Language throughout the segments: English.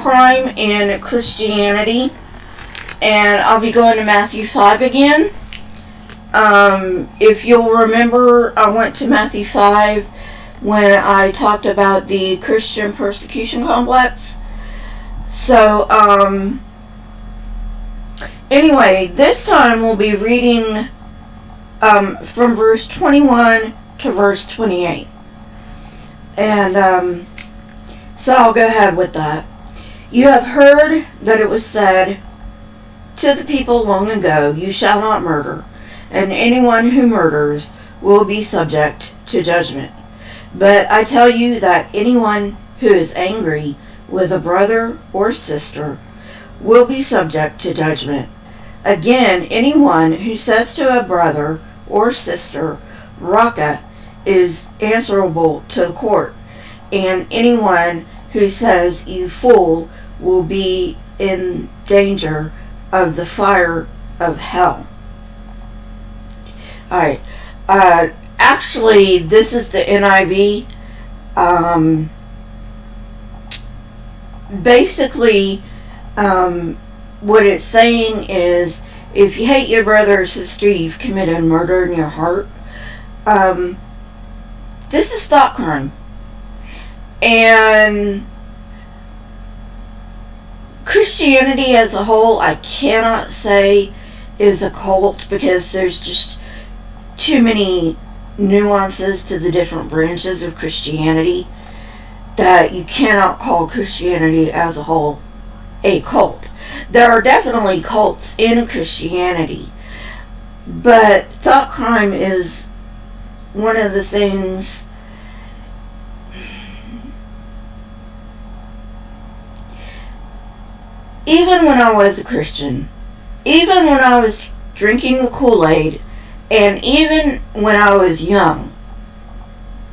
crime in Christianity, and I'll be going to Matthew 5 again. If you'll remember, I went to Matthew 5 when I talked about the Christian persecution complex. So, anyway, this time we'll be reading from verse 21 to verse 28. And so I'll go ahead with that. You have heard that it was said to the people long ago, you shall not murder, and anyone who murders will be subject to judgment. But I tell you that anyone who is angry with a brother or sister will be subject to judgment. Again, anyone who says to a brother or sister, Raka, is answerable to the court, and anyone who says, you fool, will be in danger of the fire of hell. Alright, actually, this is the NIV. Basically, what it's saying is, if you hate your brother or sister, you've committed murder in your heart. This is thought crime. And Christianity as a whole, I cannot say is a cult, because there's just too many nuances to the different branches of Christianity that you cannot call Christianity as a whole a cult. There are definitely cults in Christianity, but thought crime is one of the things. Even when I was a Christian, even when I was drinking the Kool-Aid, and even when I was young,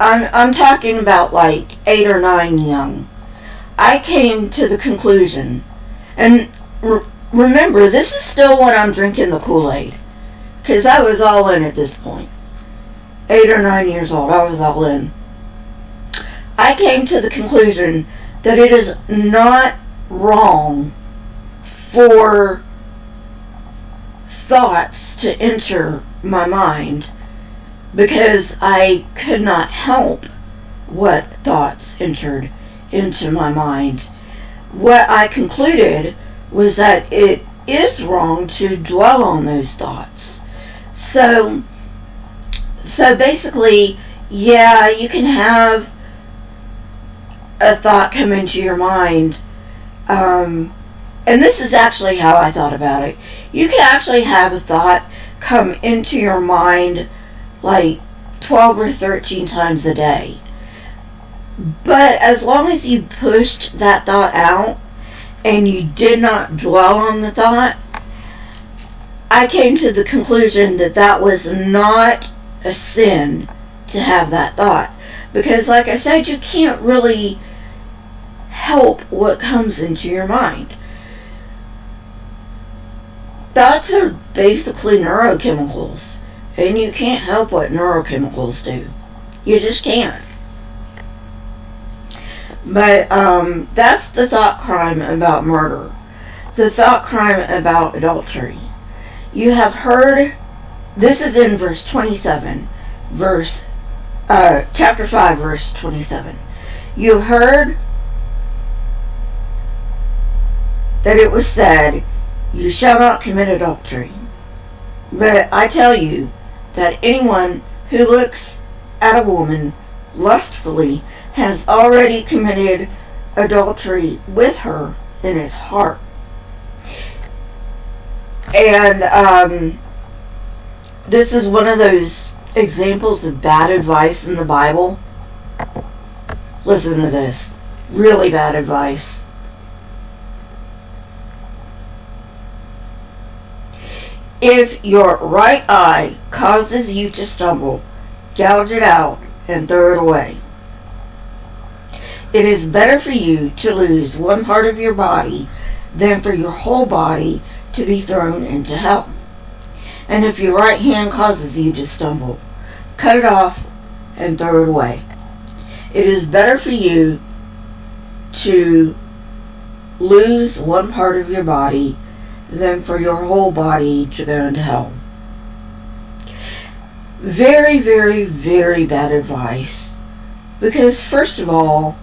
I'm talking about like 8 or 9 young, I came to the conclusion, and remember, this is still when I'm drinking the Kool-Aid, because I was all in at this point. 8 or 9 years old, I was all in. I came to the conclusion that it is not wrong for thoughts to enter my mind, because I could not help what thoughts entered into my mind. What I concluded was that it is wrong to dwell on those thoughts. So basically, yeah, you can have a thought come into your mind, and this is actually how I thought about it. You can actually have a thought come into your mind like 12 or 13 times a day. But as long as you pushed that thought out and you did not dwell on the thought, I came to the conclusion that that was not a sin to have that thought. Because like I said, you can't really help what comes into your mind. Thoughts are basically neurochemicals, and you can't help what neurochemicals do. You just can't. But that's the thought crime about murder. The thought crime about adultery. You have heard, this is in verse 27, chapter 5, verse 27. You heard that it was said, you shall not commit adultery. But I tell you that anyone who looks at a woman lustfully has already committed adultery with her in his heart. And this is one of those examples of bad advice in the Bible. Listen to this. Really bad advice. If your right eye causes you to stumble, gouge it out and throw it away. It is better for you to lose one part of your body than for your whole body to be thrown into hell. And if your right hand causes you to stumble, cut it off and throw it away. It is better for you to lose one part of your body than for your whole body to go into hell. Very, very, very bad advice. Because first of all,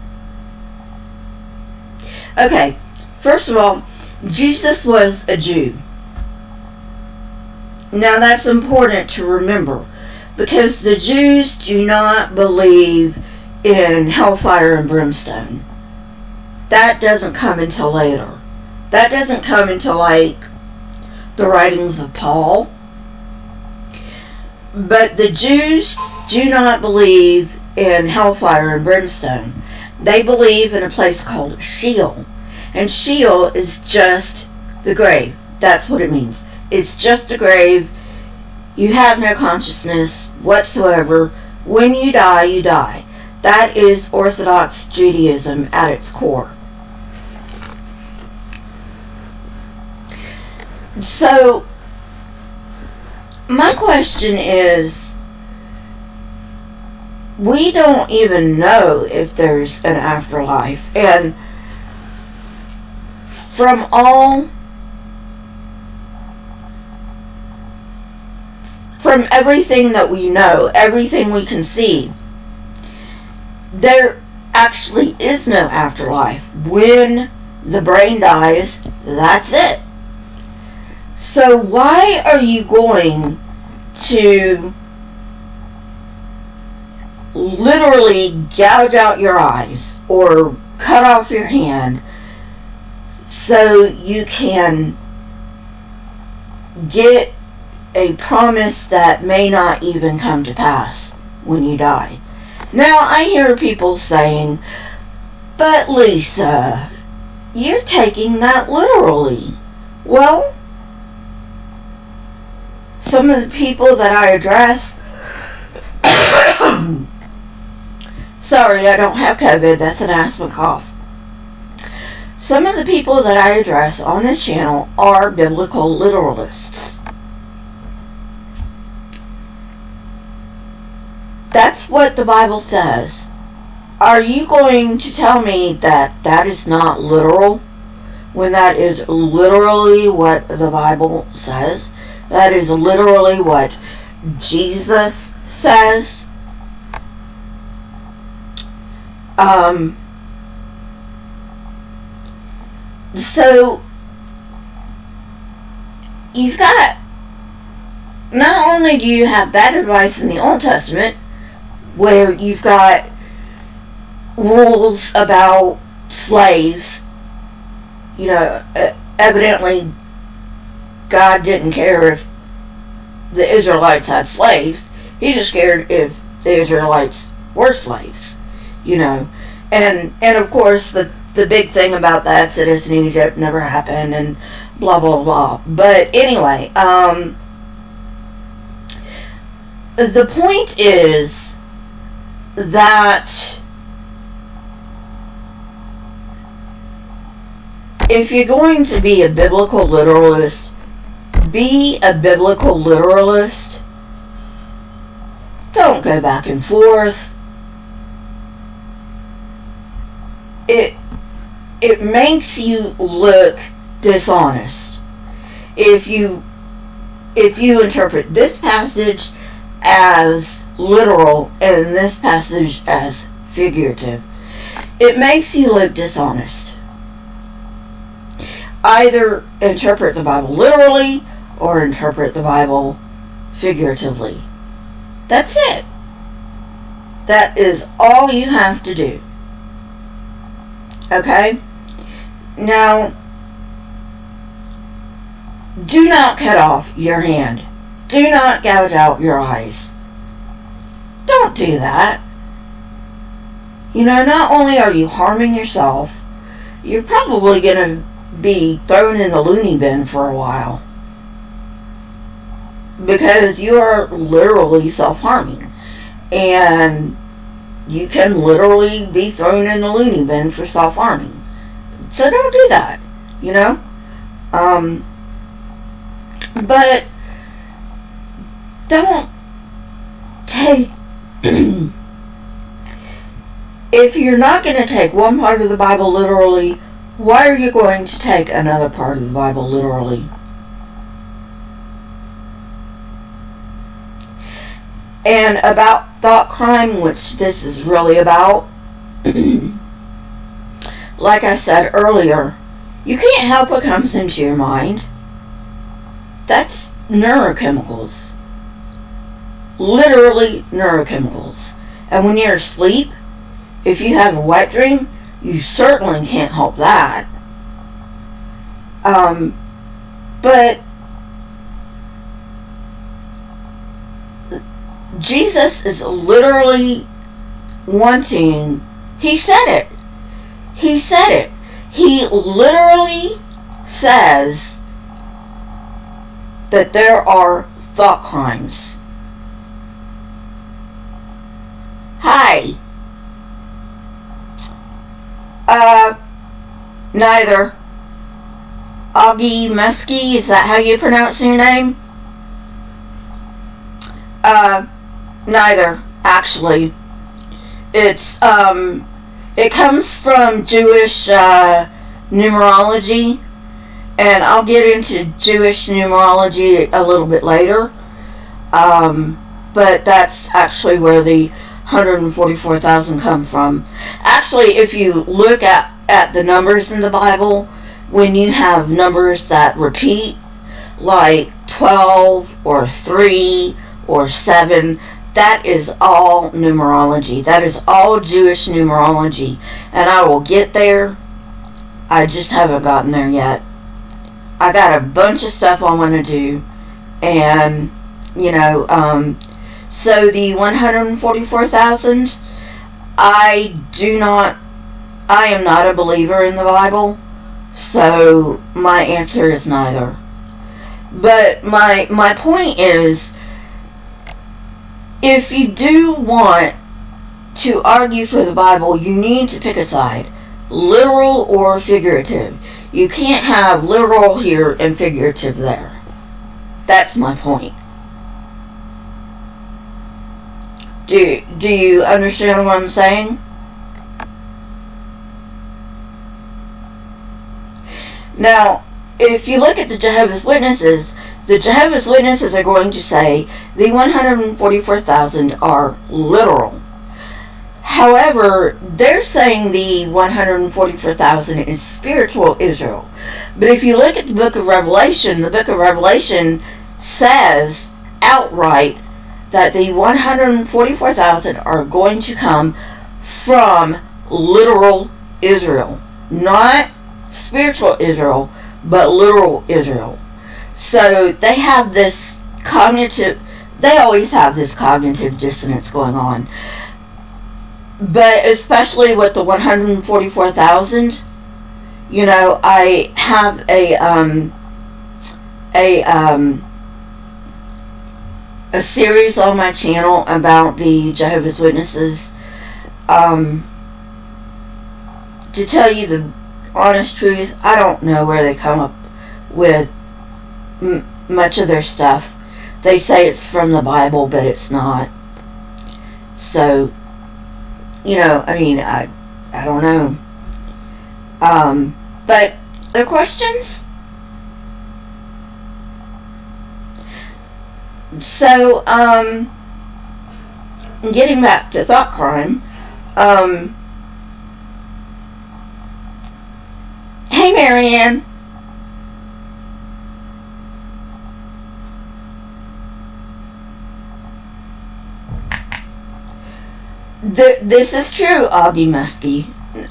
Jesus was a Jew. Now that's important to remember, because the Jews do not believe in hellfire and brimstone. That doesn't come until later. That doesn't come until like the writings of Paul. But the Jews do not believe in hellfire and brimstone. They believe in a place called Sheol. And Sheol is just the grave. That's what it means. It's just a grave. You have no consciousness whatsoever. When you die, you die. That is Orthodox Judaism at its core. So, my question is, we don't even know if there's an afterlife. And from everything that we know, everything we can see, there actually is no afterlife. When the brain dies, that's it. So why are you going to literally gouge out your eyes or cut off your hand so you can get a promise that may not even come to pass when you die? Now, I hear people saying, but Lisa, you're taking that literally. Well, some of the people that I address, sorry, I don't have COVID, that's an asthma cough. Some of the people that I address on this channel are biblical literalists. That's what the Bible says. Are you going to tell me that that is not literal when that is literally what the Bible says? That is literally what Jesus says. So you've got, not only do you have bad advice in the Old Testament, where you've got rules about slaves, you know, evidently God didn't care if the Israelites had slaves. He just cared if the Israelites were slaves, you know. And of course the big thing about the Exodus in Egypt never happened and blah blah blah. But anyway, the point is that if you're going to be a biblical literalist, be a biblical literalist. Don't go back and forth. It makes you look dishonest if you interpret this passage as literal and this passage as figurative. It makes you look dishonest. Either interpret the Bible literally or interpret the Bible figuratively. That's it. That is all you have to do. Okay? Now, do not cut off your hand. Do not gouge out your eyes. Don't do that. You know, not only are you harming yourself, you're probably going to be thrown in the loony bin for a while. Because you are literally self-harming. And you can literally be thrown in the loony bin for self-harming. So don't do that, you know? But don't take... if you're not going to take one part of the Bible literally Why are you going to take another part of the Bible literally? And about thought crime, which this is really about, like I said earlier, you can't help what comes into your mind. That's neurochemicals. Literally neurochemicals. And when you're asleep, if you have a wet dream, you certainly can't help that. But Jesus is literally wanting, he said it. He said it. He literally says that there are thought crimes. Hi. Neither. Augie Muskie, is that how you pronounce your name? Neither, actually. It's, it comes from Jewish, numerology, and I'll get into Jewish numerology a little bit later, but that's actually where the 144,000 come from. Actually, if you look at the numbers in the Bible, when you have numbers that repeat, like 12 or 3 or 7, that is all numerology. That is all Jewish numerology. And I will get there. I just haven't gotten there yet. I got a bunch of stuff I want to do. And, you know, so the 144,000, I am not a believer in the Bible. So my answer is neither. But my point is, if you do want to argue for the Bible, you need to pick a side, literal or figurative. You can't have literal here and figurative there. That's my point. Do you understand what I'm saying? Now, if you look at the Jehovah's Witnesses are going to say the 144,000 are literal. However, they're saying the 144,000 is spiritual Israel. But if you look at the book of Revelation says outright that the 144,000 are going to come from literal Israel. Not spiritual Israel, but literal Israel. So they have this they always have this cognitive dissonance going on. But especially with the 144,000, you know, I have a series on my channel about the Jehovah's Witnesses. To tell you the honest truth, I don't know where they come up with much of their stuff. They say it's from the Bible, but it's not. So, you know, I mean, I don't know. But the questions? So, getting back to thought crime, hey Marianne. This is true, Augie Muskie.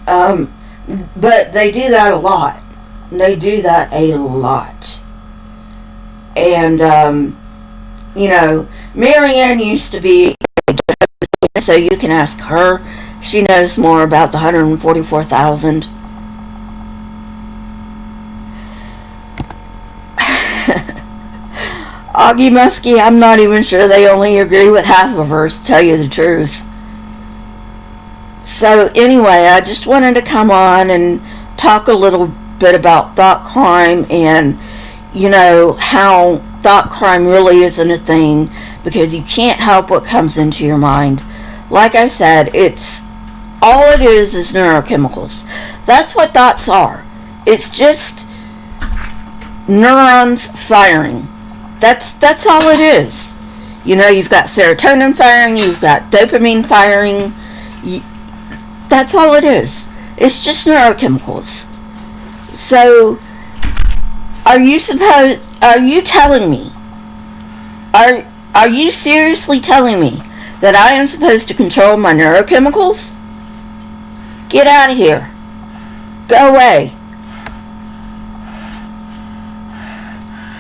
But they do that a lot. They do that a lot. And, you know, Marianne used to be, so you can ask her. She knows more about the 144,000. Augie Muskie, I'm not even sure they only agree with half of hers, to tell you the truth. So anyway, I just wanted to come on and talk a little bit about thought crime and, you know, how thought crime really isn't a thing because you can't help what comes into your mind. Like I said, all it is neurochemicals. That's what thoughts are. It's just neurons firing. That's all it is. You know, you've got serotonin firing, you've got dopamine firing. That's all it is. It's just neurochemicals. So, are you telling me? Are you seriously telling me that I am supposed to control my neurochemicals? Get out of here. Go away.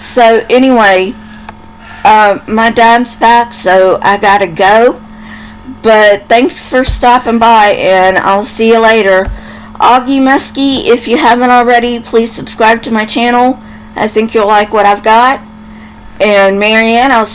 So anyway, my dad's back, so I gotta go. But thanks for stopping by, and I'll see you later. Augie Muskie, if you haven't already, please subscribe to my channel. I think you'll like what I've got. And Marianne, I'll